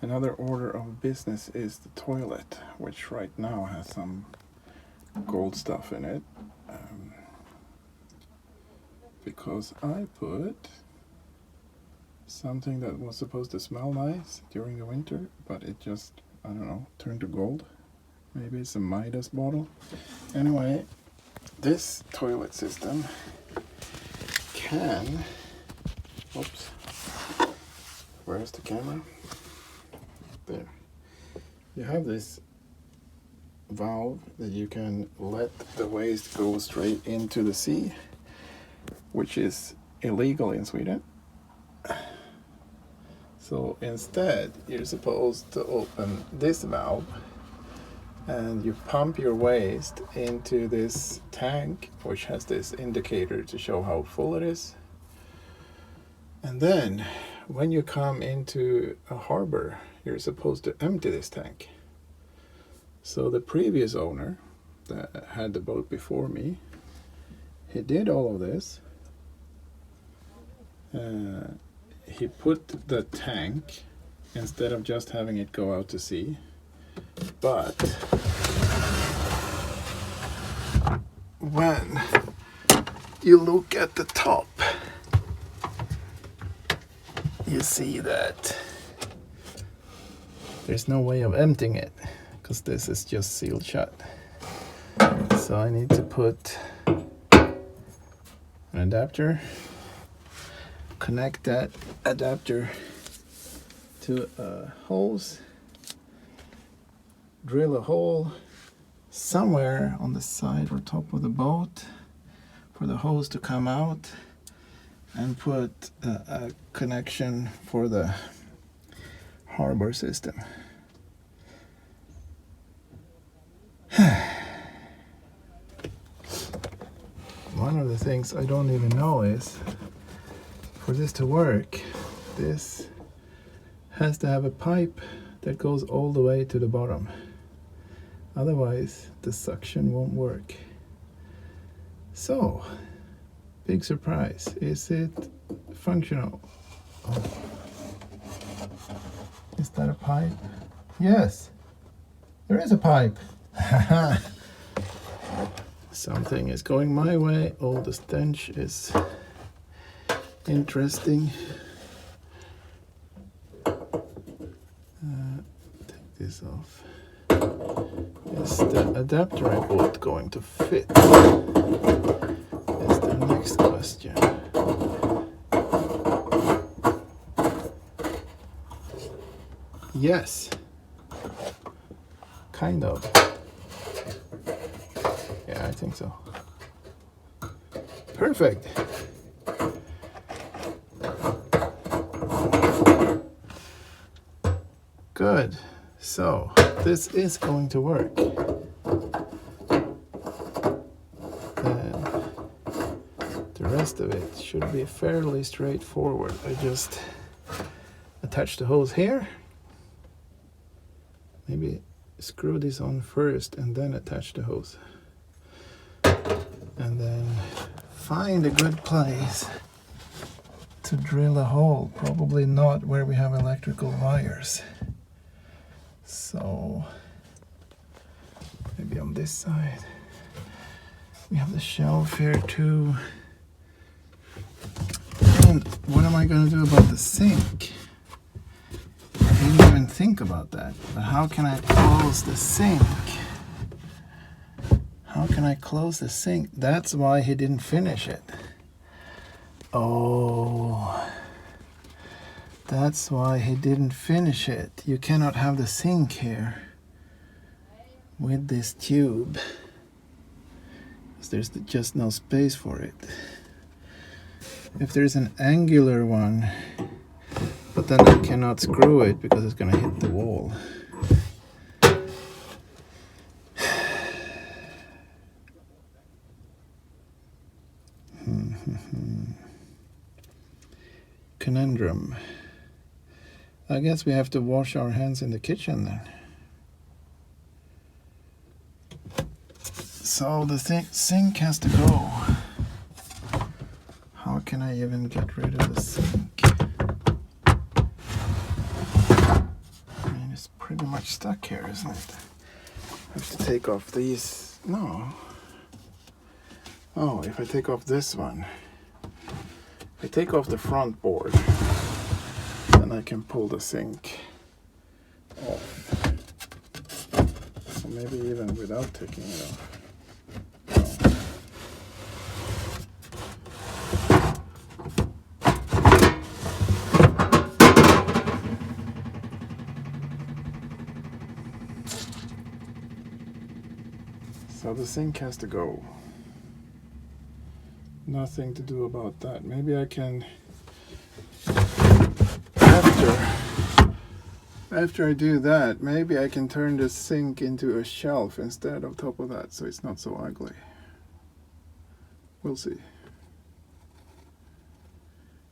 Another order of business is the toilet, which right now has some gold stuff in it. Because I put something that was supposed to smell nice during the winter, but it just, I don't know, turned to gold. Maybe it's a Midas bottle. Anyway, this toilet system can, oops, where's the camera? There. You have this valve that you can let the waste go straight into the sea, which is illegal in Sweden. So instead, you're supposed to open this valve and you pump your waste into this tank, which has this indicator to show how full it is. And then when you come into a harbor, you're supposed to empty this tank. So the previous owner that had the boat before me, he did all of this. He put the tank, instead of just having it go out to sea, but when you look at the top, you see that there's no way of emptying it because this is just sealed shut. So I need to put an adapter, connect that adapter to a hose, drill a hole somewhere on the side or top of the boat for the hose to come out, and put a connection for the harbor system. One of the things I don't even know is, for this to work, this has to have a pipe that goes all the way to the bottom. Otherwise, the suction won't work. So, big surprise. Is it functional? Oh. Is that a pipe? Yes, there is a pipe. Something is going my way. Oh, the stench is interesting. Take this off. Is the adapter I bought going to fit? Is the next question. Yes. Kind of. Yeah, I think so. Perfect. Good. So, this is going to work. Then the rest of it should be fairly straightforward. I just attach the hose here. Maybe screw this on first and then attach the hose. And then find a good place to drill a hole. Probably not where we have electrical wires. So maybe on this side. We have the shelf here too. And what am I going to do about the sink? I didn't even think about that. But how can I close the sink? How can I close the sink? That's why he didn't finish it. Oh, that's why he didn't finish it. You cannot have the sink here with this tube, because there's just no space for it. If there's an angular one, but then I cannot screw it because it's going to hit the wall. Conundrum. I guess we have to wash our hands in the kitchen then. So the sink has to go. How can I even get rid of the sink? too much stuck here, isn't it? I have to take off these. No. Oh, if I take off this one. If I take off the front board, then I can pull the sink off. So maybe even without taking it off. So the sink has to go. Nothing to do about that. Maybe I can, after I do that, maybe I can turn the sink into a shelf instead of top of that, so it's not so ugly. We'll see.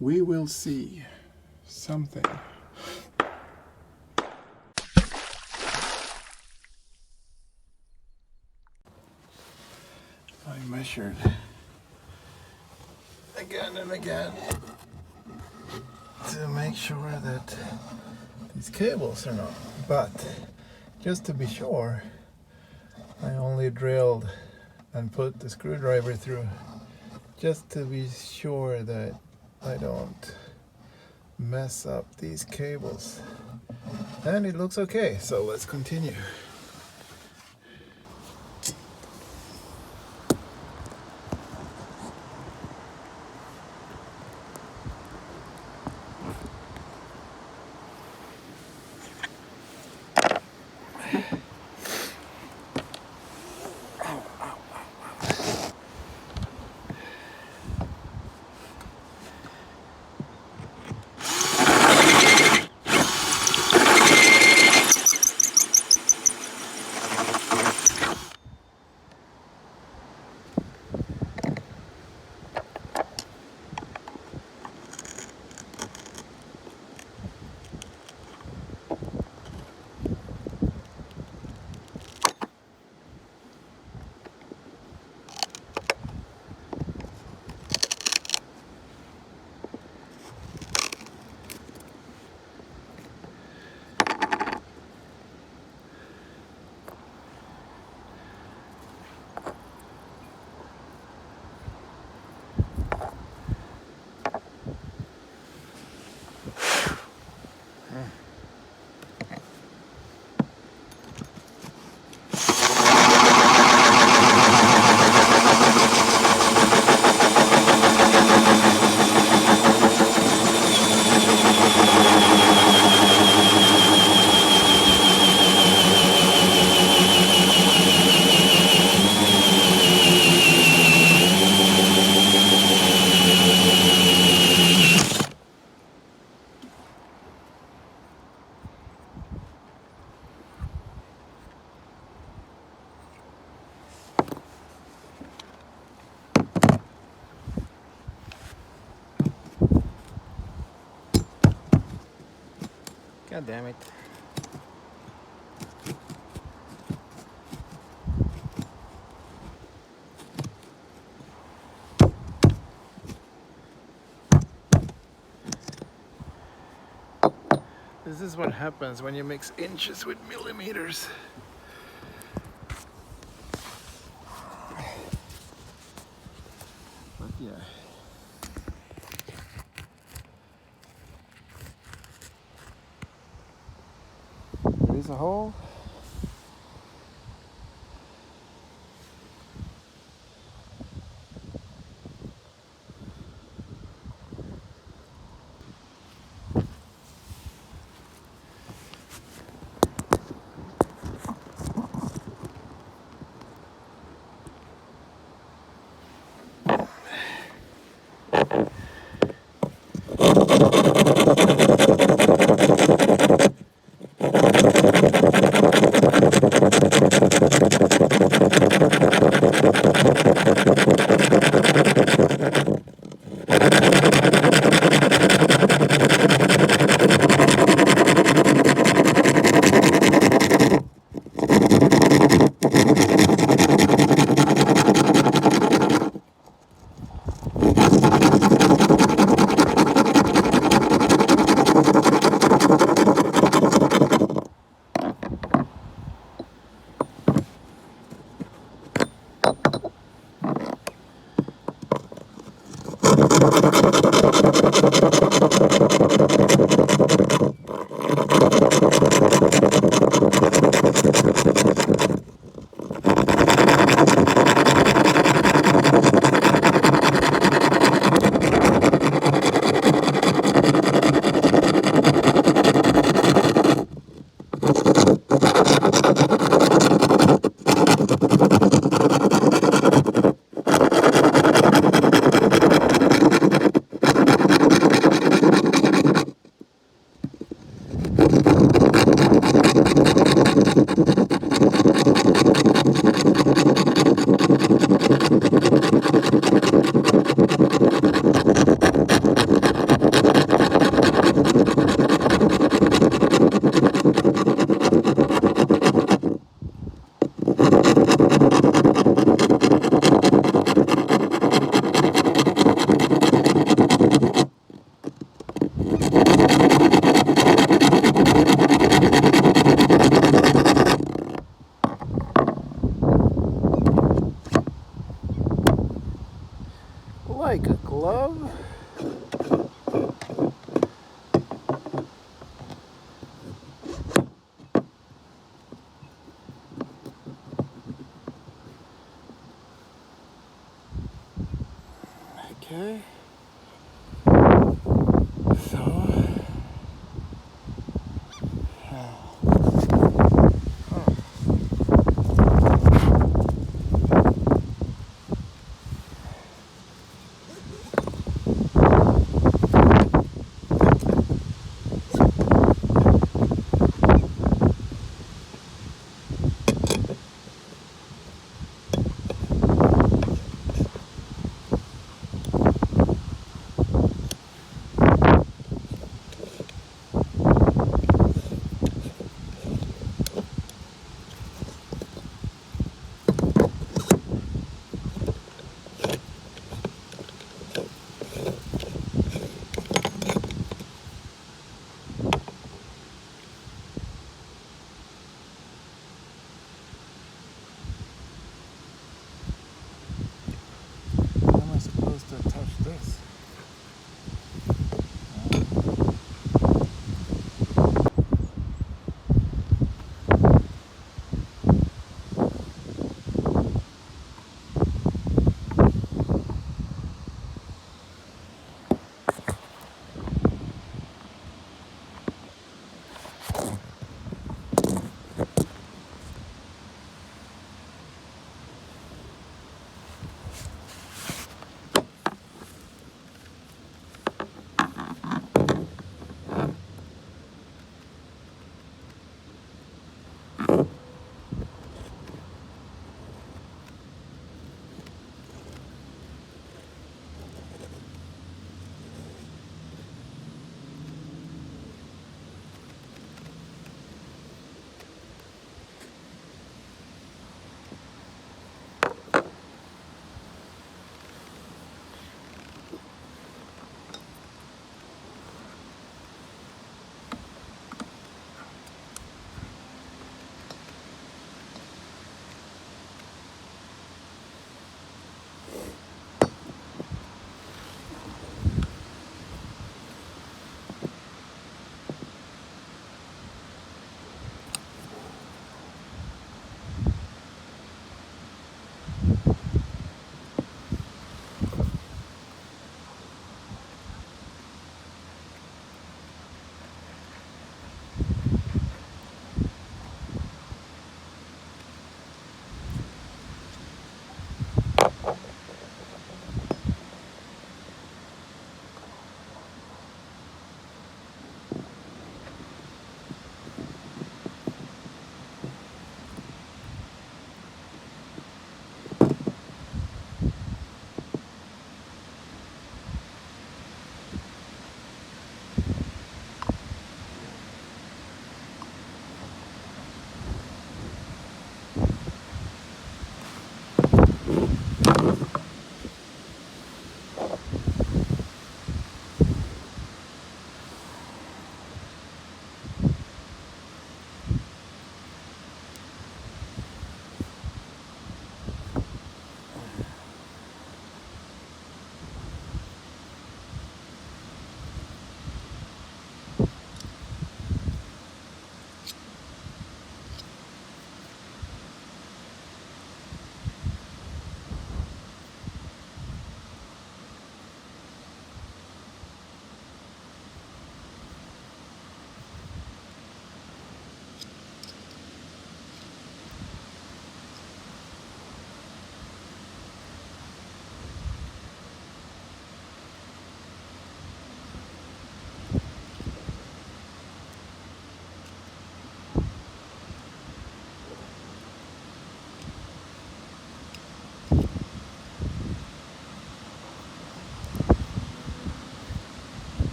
We will see something. I measured again and again to make sure that these cables are not, but just to be sure, I only drilled and put the screwdriver through just to be sure that I don't mess up these cables. And it looks okay, so let's continue. God damn it. This is what happens when you mix inches with millimeters. But yeah. There is a hole. Like a glove. Okay. So. How am I supposed to touch this?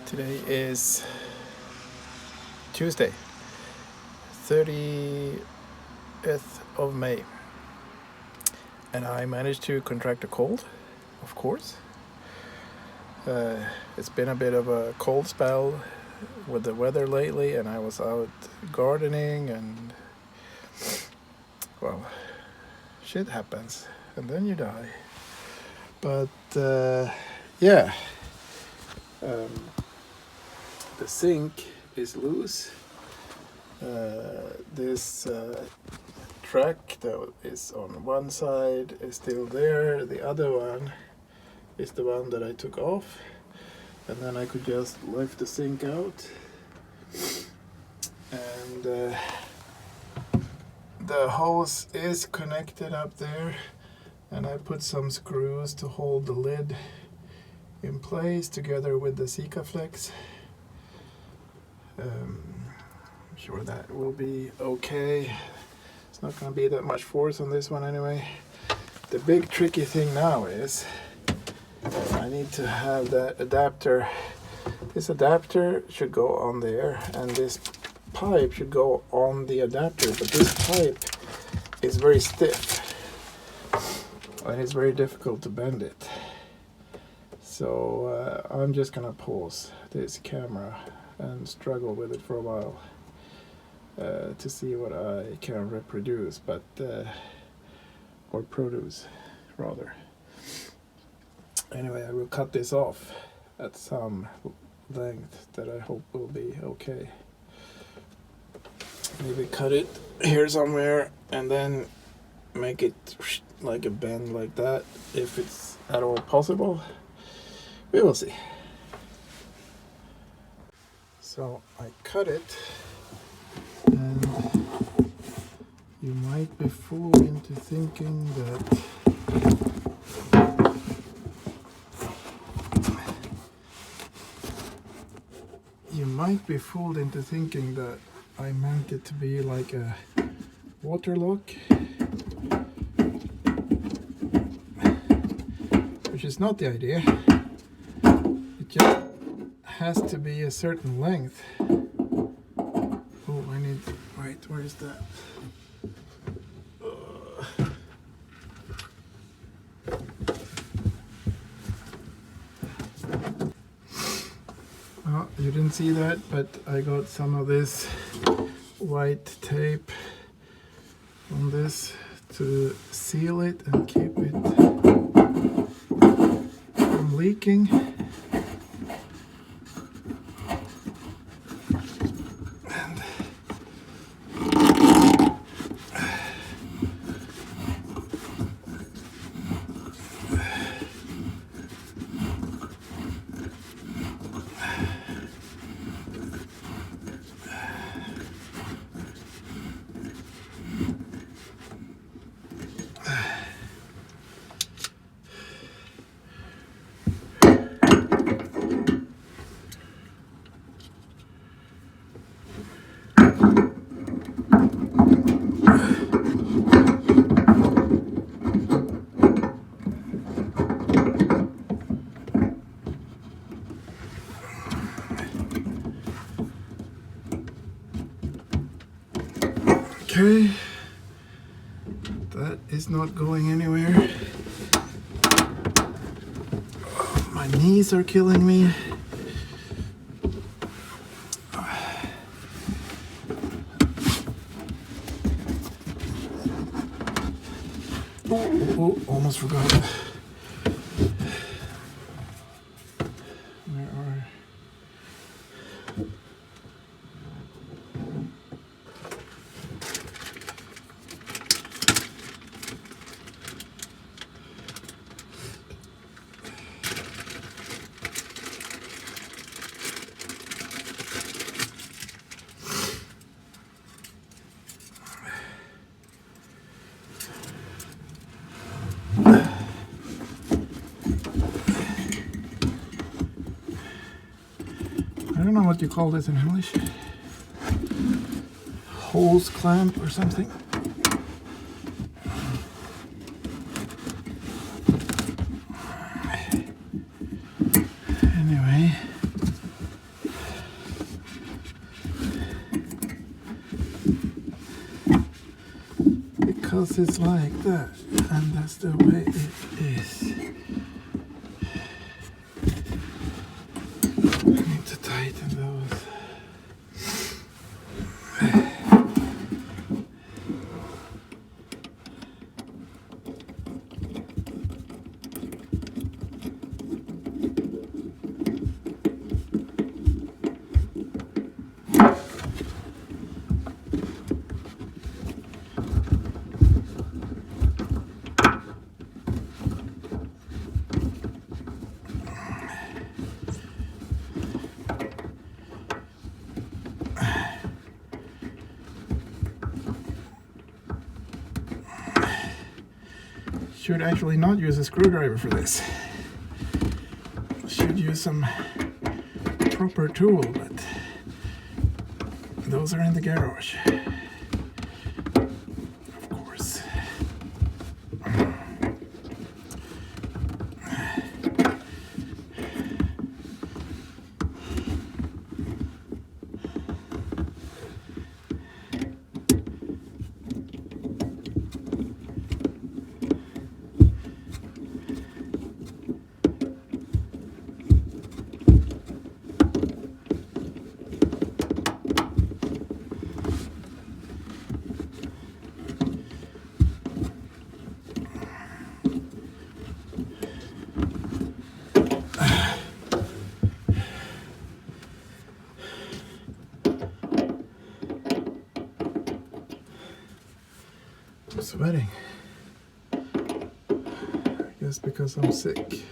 Today is Tuesday, 30th of May, and I managed to contract a cold, of course. It's been a bit of a cold spell with the weather lately, and I was out gardening, and well, shit happens, and then you die. But yeah, the sink is loose. This track that is on one side is still there. The other one is the one that I took off, and then I could just lift the sink out, and the hose is connected up there, and I put some screws to hold the lid in place together with the Sikaflex. I'm sure that will be okay. It's not going to be that much force on this one anyway. The big tricky thing now is I need to have that adapter. This adapter should go on there, and this pipe should go on the adapter, but this pipe is very stiff and it's very difficult to bend it. So I'm just gonna pause this camera and struggle with it for a while to see what I can reproduce, but or produce rather. Anyway, I will cut this off at some length that I hope will be okay. Maybe cut it here somewhere and then make it like a bend like that, if it's at all possible. We will see. So I cut it, and you might be fooled into thinking that I meant it to be like a water lock, which is not the idea. It just has to be a certain length. Oh, I need, wait, where is that? Oh, you didn't see that, but I got some of this white tape on this to seal it and keep it from leaking. Okay, that is not going anywhere. Oh, my knees are killing me. Oh, almost forgot. Where are... I don't know what you call this in English. Hose clamp or something. Anyway, because it's like that, and that's the way it is. I need to tighten those. Should actually not use a screwdriver for this. Should use some proper tool, but those are in the garage. Of course. I'm sweating. I guess because I'm sick.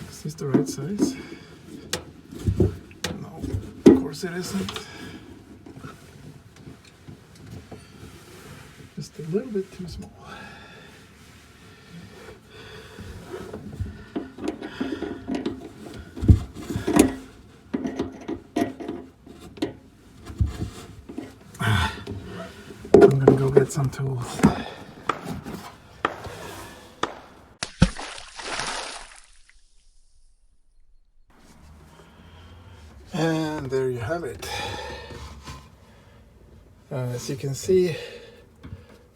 Is this the right size? No, of course it isn't. Just a little bit too small. I'm gonna go get some tools. And there you have it. As you can see,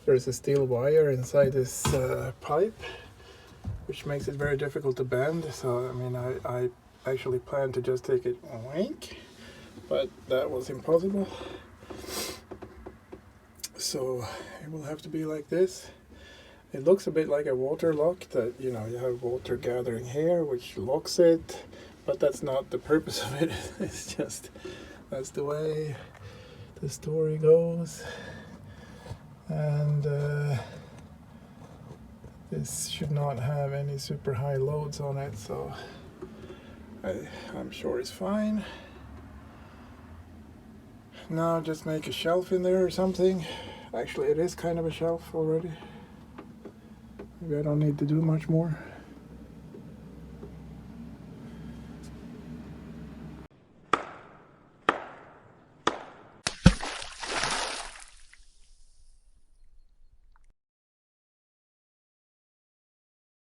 there's a steel wire inside this pipe, which makes it very difficult to bend. So I mean, I actually planned to just take it wank, but that was impossible. So it will have to be like this. It looks a bit like a water lock, that you know, you have water gathering here which locks it, but that's not the purpose of it. It's just, that's the way the story goes. And this should not have any super high loads on it, so I'm sure it's fine. Now just make a shelf in there or something. Actually, it is kind of a shelf already. Maybe I don't need to do much more.